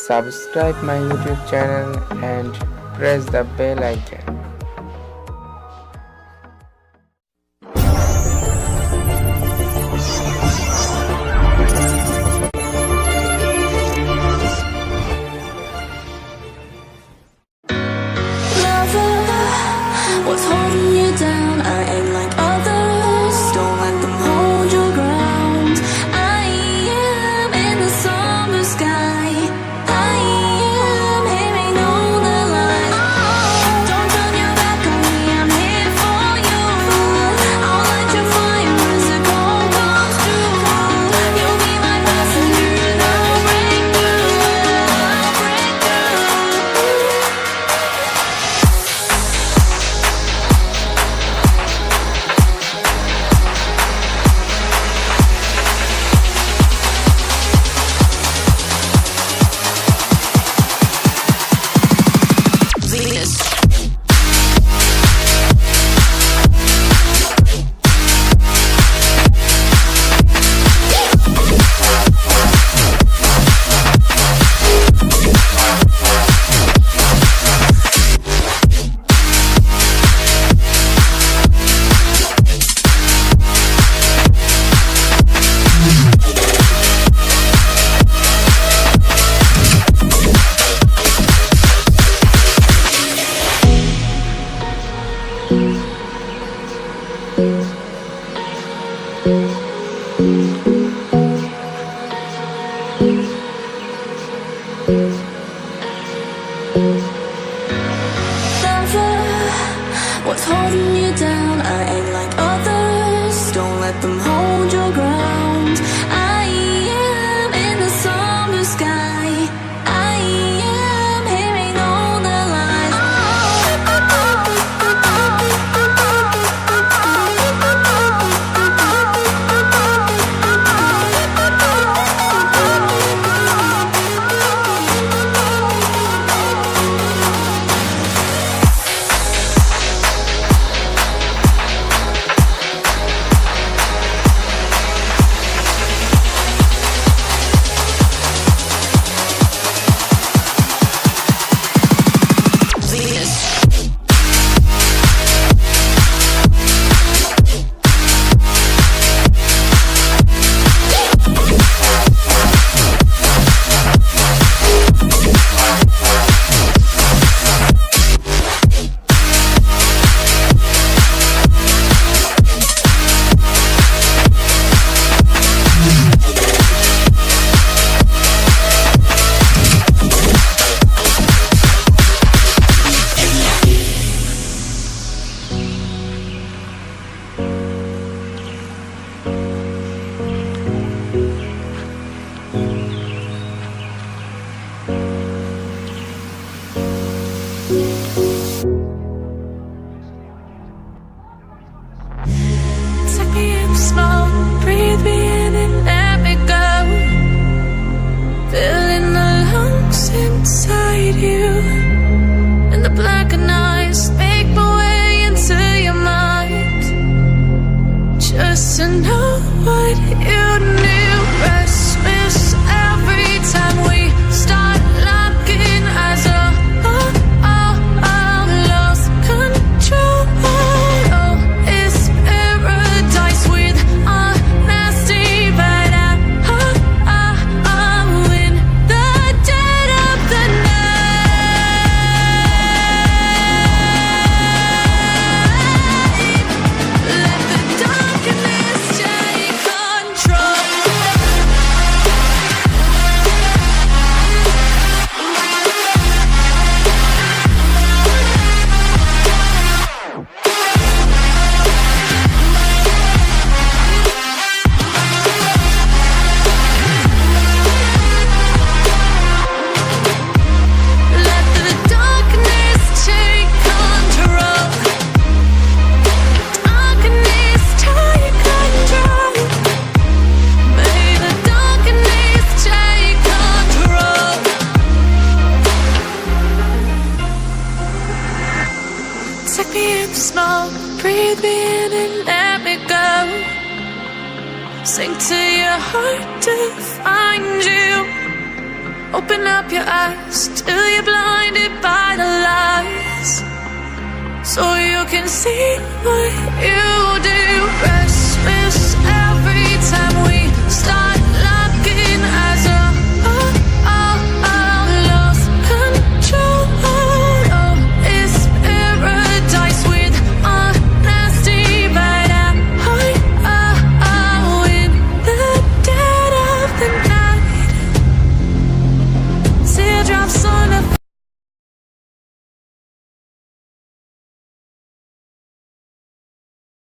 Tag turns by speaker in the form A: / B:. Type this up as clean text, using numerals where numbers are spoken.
A: subscribe my YouTube channel and press the bell icon.
B: What's holding you down? I ain't like others. Don't let them hold your ground. I am in the summer sky. I am hearing all the lies. Don't turn your back on me, I'm here for you. I'll light your fire as the cold comes through. You'll be my passenger and I'll break through. I'll break through. What's holding you down? I ain't like others. Don't let them hold your ground. I am in the summer sky. I am hearing all the lies. Take me in slow, breathe me in and let me go. Filling the lungs inside you, and the blackened eyes make my way into your mind. Just to know what you knew. Restless every time we start locking eyes. Lost control. It's paradise with a nasty bad in the dead of the night. Let the darkness take control. Let the darkness take control. Darkness take control. May the darkness take control. Take me in the smoke, breathe me in and let me go. Sink to your heart to find you. Open up your eyes till you're blinded by the lies, so you can see what you do.